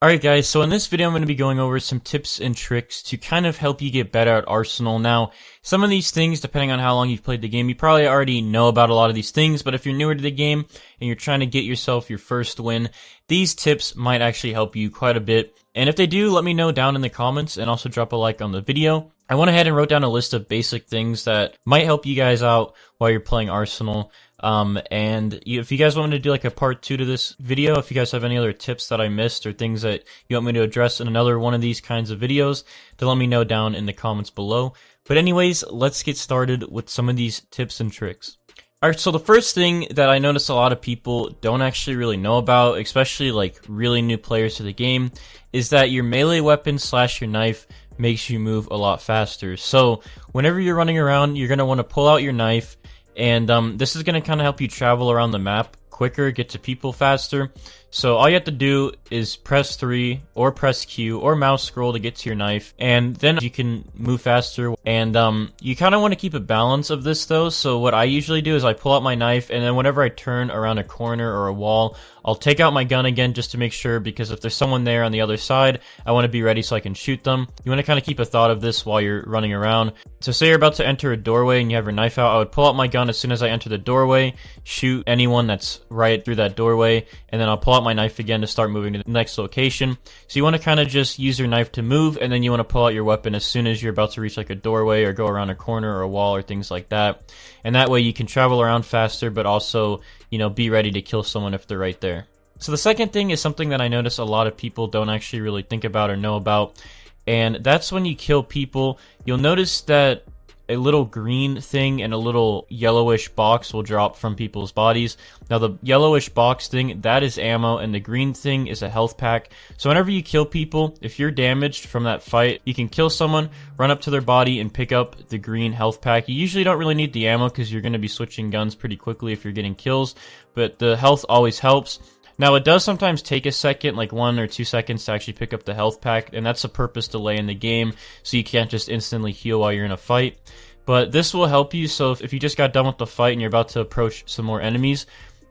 Alright guys, so in this video I'm going to be going over some tips and tricks to kind of help you get better at Arsenal. Now, some of these things, depending on how long you've played the game, you probably already know about a lot of these things, but if you're newer to the game and you're trying to get yourself your first win, these tips might actually help you quite a bit. And if they do, let me know down in the comments and also drop a like on the video. I went ahead and wrote down a list of basic things that might help you guys out while you're playing Arsenal. If you guys want me to do like a part 2 to this video, if you guys have any other tips that I missed or things that you want me to address in another one of these kinds of videos, then let me know down in the comments below. But anyways, let's get started with some of these tips and tricks. Alright, so the first thing that I notice a lot of people don't actually really know about, especially like really new players to the game, is that your melee weapon / your knife makes you move a lot faster. So whenever you're running around, you're going to want to pull out your knife, and this is going to kind of help you travel around the map quicker, get to people faster. So all you have to do is press 3 or press Q or mouse scroll to get to your knife, and then you can move faster. And you kind of want to keep a balance of this though. So what I usually do is I pull out my knife, and then whenever I turn around a corner or a wall, I'll take out my gun again just to make sure, because if there's someone there on the other side, I want to be ready so I can shoot them. You want to kind of keep a thought of this while you're running around. So say you're about to enter a doorway and you have your knife out, I would pull out my gun as soon as I enter the doorway, shoot anyone that's right through that doorway, and then I'll pull out my knife again to start moving to the next location. So you want to kind of just use your knife to move, and then you want to pull out your weapon as soon as you're about to reach like a doorway or go around a corner or a wall or things like that. And that way you can travel around faster, but also, you know, be ready to kill someone if they're right there. So the second thing is something that I notice a lot of people don't actually really think about or know about, and that's when you kill people, you'll notice that a little green thing and a little yellowish box will drop from people's bodies. Now the yellowish box thing, that is ammo, and the green thing is a health pack. So whenever you kill people, if you're damaged from that fight, you can kill someone, run up to their body, and pick up the green health pack. You usually don't really need the ammo because you're going to be switching guns pretty quickly if you're getting kills, but the health always helps. Now, it does sometimes take a second, like 1 or 2 seconds, to actually pick up the health pack, and that's a purpose delay in the game, so you can't just instantly heal while you're in a fight. But this will help you, so if you just got done with the fight and you're about to approach some more enemies,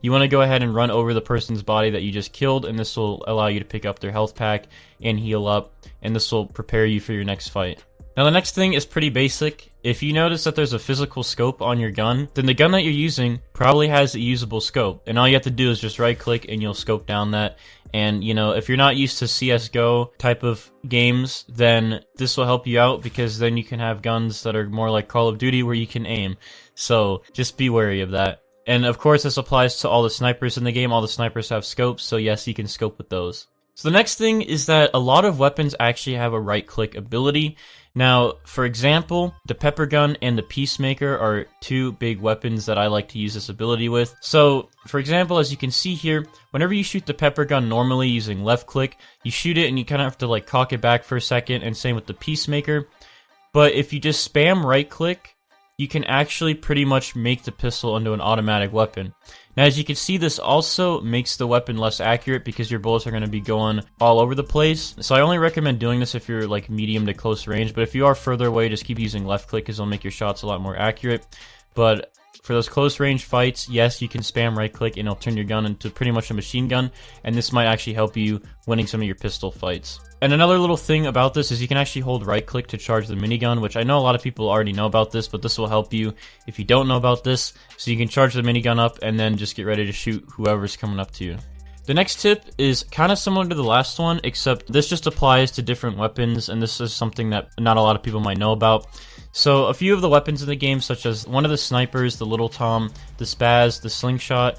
you want to go ahead and run over the person's body that you just killed, and this will allow you to pick up their health pack and heal up, and this will prepare you for your next fight. Now the next thing is pretty basic. If you notice that there's a physical scope on your gun, then the gun that you're using probably has a usable scope. And all you have to do is just right click and you'll scope down that. And you know, if you're not used to CSGO type of games, then this will help you out, because then you can have guns that are more like Call of Duty where you can aim. So just be wary of that. And of course this applies to all the snipers in the game. All the snipers have scopes, so yes, you can scope with those. So the next thing is that a lot of weapons actually have a right click ability. Now, for example, the pepper gun and the peacemaker are two big weapons that I like to use this ability with. So, for example, as you can see here, whenever you shoot the pepper gun normally using left click, you shoot it and you kind of have to like cock it back for a second, and same with the peacemaker. But if you just spam right click, you can actually pretty much make the pistol into an automatic weapon. Now, as you can see, this also makes the weapon less accurate because your bullets are going to be going all over the place. So I only recommend doing this if you're like medium to close range, but if you are further away, just keep using left click because it'll make your shots a lot more accurate. But for those close range fights, yes, you can spam right click and it'll turn your gun into pretty much a machine gun, and this might actually help you winning some of your pistol fights. And another little thing about this is you can actually hold right click to charge the minigun, which I know a lot of people already know about this, but this will help you if you don't know about this. So you can charge the minigun up and then just get ready to shoot whoever's coming up to you. The next tip is kind of similar to the last one, except this just applies to different weapons, and this is something that not a lot of people might know about. So a few of the weapons in the game, such as one of the snipers, the Little Tom, the Spaz, the Slingshot,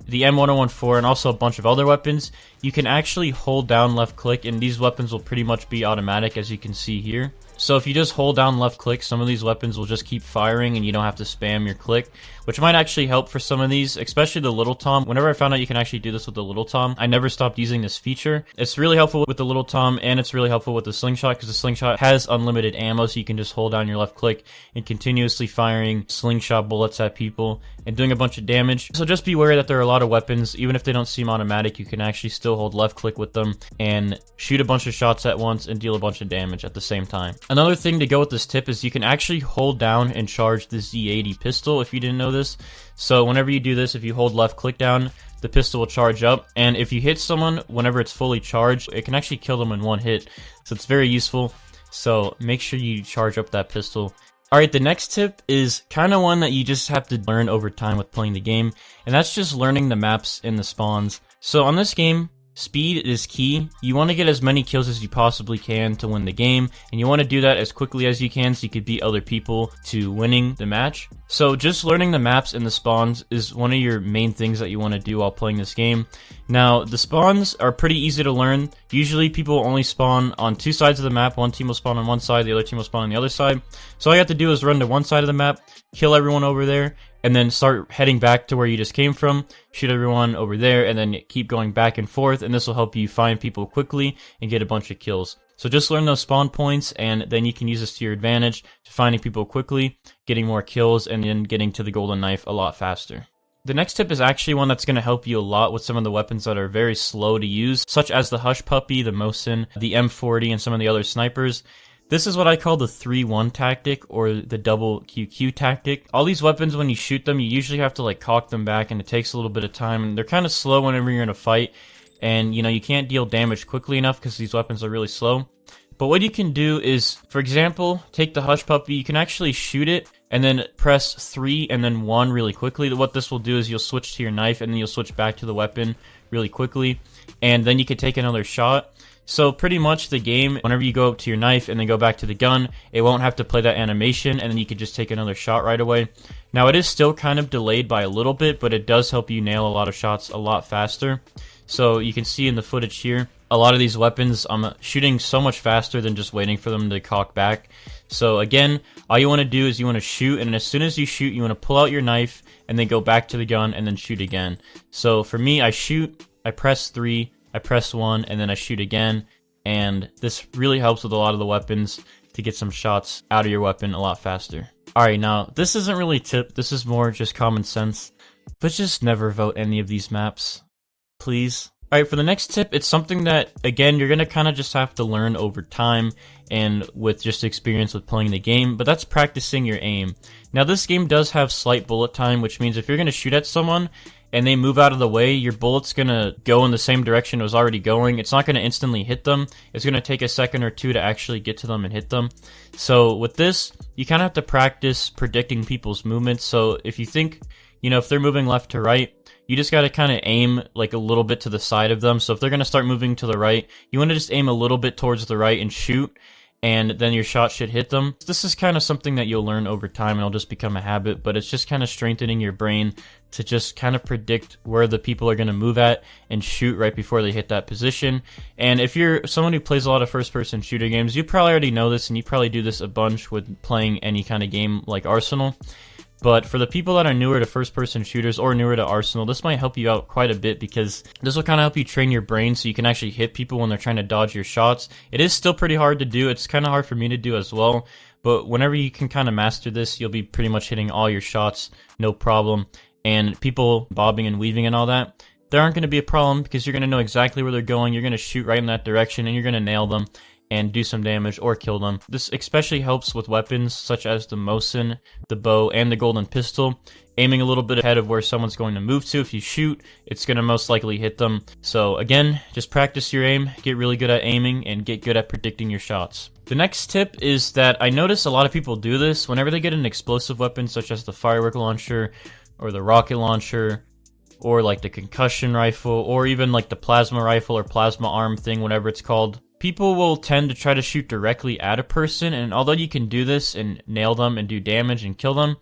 the M1014, and also a bunch of other weapons, you can actually hold down left click, and these weapons will pretty much be automatic, as you can see here. So if you just hold down left click, some of these weapons will just keep firing and you don't have to spam your click, which might actually help for some of these, especially the Little Tom. Whenever I found out you can actually do this with the Little Tom, I never stopped using this feature. It's really helpful with the Little Tom, and it's really helpful with the Slingshot, because the Slingshot has unlimited ammo, so you can just hold down your left click and continuously firing Slingshot bullets at people and doing a bunch of damage. So just be aware that there are a lot of weapons, even if they don't seem automatic, you can actually still hold left click with them and shoot a bunch of shots at once and deal a bunch of damage at the same time. Another thing to go with this tip is you can actually hold down and charge the Z80 pistol, if you didn't know this. So whenever you do this, if you hold left click down, the pistol will charge up, and if you hit someone whenever it's fully charged, it can actually kill them in one hit, so it's very useful. So make sure you charge up that pistol. Alright, the next tip is kind of one that you just have to learn over time with playing the game, and that's just learning the maps and the spawns. So on this game, speed is key. You want to get as many kills as you possibly can to win the game, and you want to do that as quickly as you can so you could beat other people to winning the match. So just learning the maps and the spawns is one of your main things that you want to do while playing this game. Now, the spawns are pretty easy to learn. Usually people only spawn on two sides of the map. One team will spawn on one side, the other team will spawn on the other side. So all you have to do is run to one side of the map, kill everyone over there, and then start heading back to where you just came from, shoot everyone over there, and then keep going back and forth, and this will help you find people quickly and get a bunch of kills. So just learn those spawn points, and then you can use this to your advantage to finding people quickly, getting more kills, and then getting to the golden knife a lot faster. The next tip is actually one that's going to help you a lot with some of the weapons that are very slow to use, such as the Hush Puppy, the Mosin, the M40, and some of the other snipers. This is what I call the 3-1 tactic, or the double QQ tactic. All these weapons, when you shoot them, you usually have to like cock them back, and it takes a little bit of time, and they're kind of slow whenever you're in a fight, and you know, you can't deal damage quickly enough because these weapons are really slow. But what you can do is, for example, take the Hush Puppy, you can actually shoot it, and then press 3 and then 1 really quickly. What this will do is you'll switch to your knife, and then you'll switch back to the weapon really quickly, and then you can take another shot. So pretty much the game, whenever you go up to your knife and then go back to the gun, it won't have to play that animation, and then you can just take another shot right away. Now it is still kind of delayed by a little bit, but it does help you nail a lot of shots a lot faster. So you can see in the footage here, a lot of these weapons, I'm shooting so much faster than just waiting for them to cock back. So again, all you want to do is you want to shoot, and as soon as you shoot, you want to pull out your knife, and then go back to the gun, and then shoot again. So for me, I shoot, I press 3, I press 1, and then I shoot again, and this really helps with a lot of the weapons to get some shots out of your weapon a lot faster. Alright, now, this isn't really a tip, this is more just common sense, but just never vote any of these maps, please. Alright, for the next tip, it's something that, again, you're gonna kind of just have to learn over time and with just experience with playing the game, but that's practicing your aim. Now, this game does have slight bullet time, which means if you're gonna shoot at someone and they move out of the way, your bullet's gonna go in the same direction it was already going. It's not gonna instantly hit them. It's gonna take a second or two to actually get to them and hit them. So with this, you kind of have to practice predicting people's movements. So if you think, you know, if they're moving left to right, you just gotta kind of aim like a little bit to the side of them. So if they're gonna start moving to the right, you wanna just aim a little bit towards the right and shoot, and then your shot should hit them. This is kind of something that you'll learn over time, and it'll just become a habit, but it's just kind of strengthening your brain to just kind of predict where the people are going to move at and shoot right before they hit that position. And if you're someone who plays a lot of first-person shooter games, you probably already know this, and you probably do this a bunch with playing any kind of game like Arsenal. But for the people that are newer to first-person shooters or newer to Arsenal, this might help you out quite a bit, because this will kind of help you train your brain so you can actually hit people when they're trying to dodge your shots. It is still pretty hard to do. It's kind of hard for me to do as well. But whenever you can kind of master this, you'll be pretty much hitting all your shots, no problem. And people bobbing and weaving and all that, there aren't going to be a problem, because you're going to know exactly where they're going. You're going to shoot right in that direction, and you're going to nail them and do some damage or kill them. This especially helps with weapons such as the Mosin, the bow, and the golden pistol. Aiming a little bit ahead of where someone's going to move to. If you shoot, it's going to most likely hit them. So again, just practice your aim, get really good at aiming, and get good at predicting your shots. The next tip is that I notice a lot of people do this whenever they get an explosive weapon such as the firework launcher or the rocket launcher, or like the concussion rifle, or even like the plasma rifle or plasma arm thing, whatever it's called. People will tend to try to shoot directly at a person, and although you can do this and nail them and do damage and kill them,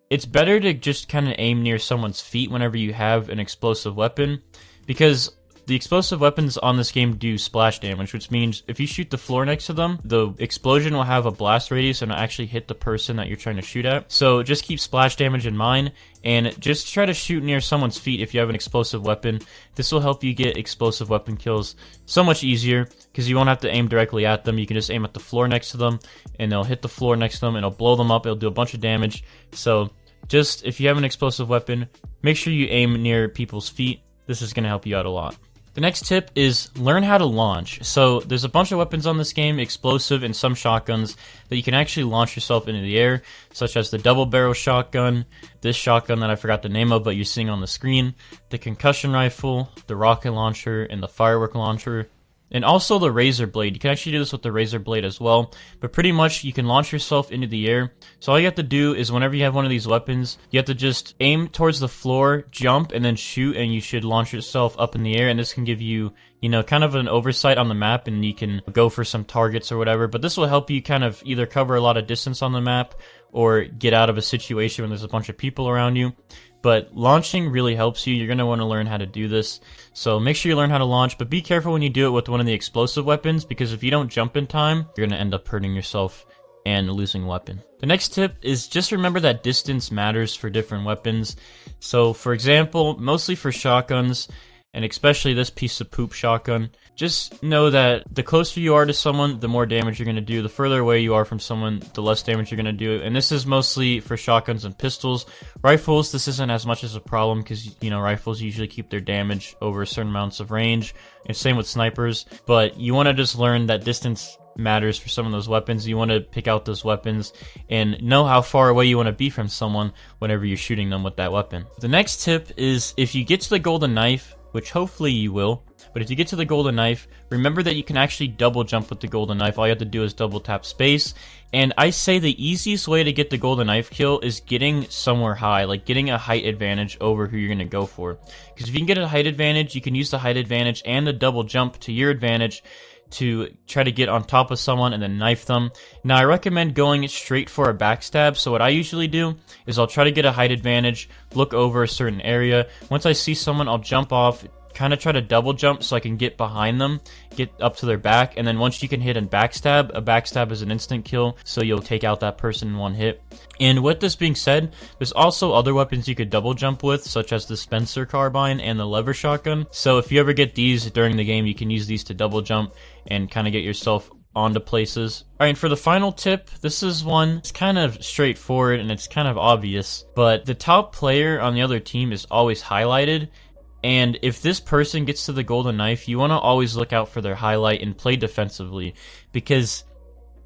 it's better to just kind of aim near someone's feet whenever you have an explosive weapon, because the explosive weapons on this game do splash damage, which means if you shoot the floor next to them, the explosion will have a blast radius and it'll actually hit the person that you're trying to shoot at. So just keep splash damage in mind, and just try to shoot near someone's feet if you have an explosive weapon. This will help you get explosive weapon kills so much easier, because you won't have to aim directly at them. You can just aim at the floor next to them, and they'll hit the floor next to them, and it'll blow them up. It'll do a bunch of damage. So just, if you have an explosive weapon, make sure you aim near people's feet. This is going to help you out a lot. The next tip is learn how to launch. So there's a bunch of weapons on this game, explosive and some shotguns, that you can actually launch yourself into the air, such as the double barrel shotgun, this shotgun that I forgot the name of but you're seeing on the screen, the concussion rifle, the rocket launcher, and the firework launcher. And also the razor blade. You can actually do this with the razor blade as well. But pretty much you can launch yourself into the air. So all you have to do is whenever you have one of these weapons, you have to just aim towards the floor, jump, and then shoot, and you should launch yourself up in the air. And this can give you, you know, kind of an oversight on the map, and you can go for some targets or whatever. But this will help you kind of either cover a lot of distance on the map or get out of a situation when there's a bunch of people around you. But launching really helps you. You're going to want to learn how to do this. So make sure you learn how to launch, but be careful when you do it with one of the explosive weapons, because if you don't jump in time, you're going to end up hurting yourself and losing weapon. The next tip is just remember that distance matters for different weapons. So for example, mostly for shotguns, and especially this piece of poop shotgun, just know that the closer you are to someone, the more damage you're going to do. The further away you are from someone, the less damage you're going to do. And this is mostly for shotguns and pistols. Rifles, this isn't as much as a problem because, you know, rifles usually keep their damage over certain amounts of range. And same with snipers. But you want to just learn that distance matters for some of those weapons. You want to pick out those weapons and know how far away you want to be from someone whenever you're shooting them with that weapon. The next tip is if you get to the golden knife, which hopefully you will, but if you get to the golden knife, remember that you can actually double jump with the golden knife. All you have to do is double tap space. And I say the easiest way to get the golden knife kill is getting somewhere high, like getting a height advantage over who you're going to go for. Because if you can get a height advantage, you can use the height advantage and the double jump to your advantage to try to get on top of someone and then knife them. Now I recommend going straight for a backstab. So what I usually do is I'll try to get a height advantage, look over a certain area. Once I see someone, I'll jump off, kind of try to double jump so I can get behind them, get up to their back, and then once you can hit a backstab is an instant kill, so you'll take out that person in one hit. And with this being said, there's also other weapons you could double jump with, such as the Spencer carbine and the lever shotgun. So if you ever get these during the game, you can use these to double jump and kind of get yourself onto places. Alright, for the final tip, this is one, it's kind of straightforward and it's kind of obvious, but the top player on the other team is always highlighted. And if this person gets to the golden knife, you want to always look out for their highlight and play defensively. Because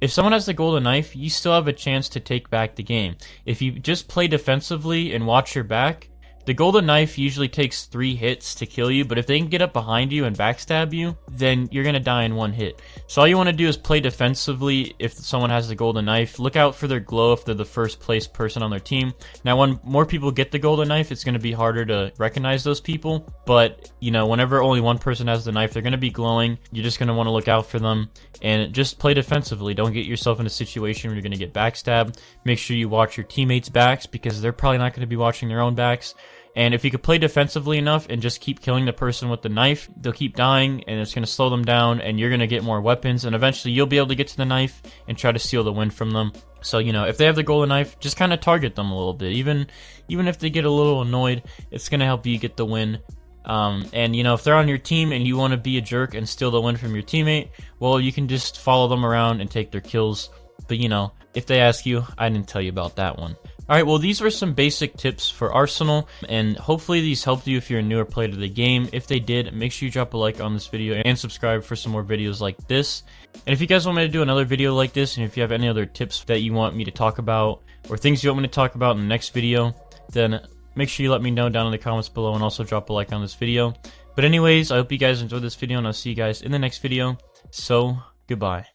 if someone has the golden knife, you still have a chance to take back the game. If you just play defensively and watch your back, the golden knife usually takes 3 hits to kill you, but if they can get up behind you and backstab you, then you're going to die in 1 hit. So all you want to do is play defensively if someone has the golden knife. Look out for their glow if they're the first place person on their team. Now when more people get the golden knife, it's going to be harder to recognize those people, but you know, whenever only one person has the knife, they're going to be glowing. You're just going to want to look out for them and just play defensively. Don't get yourself in a situation where you're going to get backstabbed. Make sure you watch your teammates' backs because they're probably not going to be watching their own backs. And if you could play defensively enough and just keep killing the person with the knife, they'll keep dying and it's going to slow them down and you're going to get more weapons and eventually you'll be able to get to the knife and try to steal the win from them. So, you know, if they have the golden knife, just kind of target them a little bit. Even if they get a little annoyed, it's going to help you get the win. And, you know, if they're on your team and you want to be a jerk and steal the win from your teammate, well, you can just follow them around and take their kills. But, you know, if they ask you, I didn't tell you about that one. Alright, well these were some basic tips for Arsenal, and hopefully these helped you if you're a newer player to the game. If they did, make sure you drop a like on this video and subscribe for some more videos like this. And if you guys want me to do another video like this, and if you have any other tips that you want me to talk about, or things you want me to talk about in the next video, then make sure you let me know down in the comments below and also drop a like on this video. But anyways, I hope you guys enjoyed this video and I'll see you guys in the next video. So, goodbye.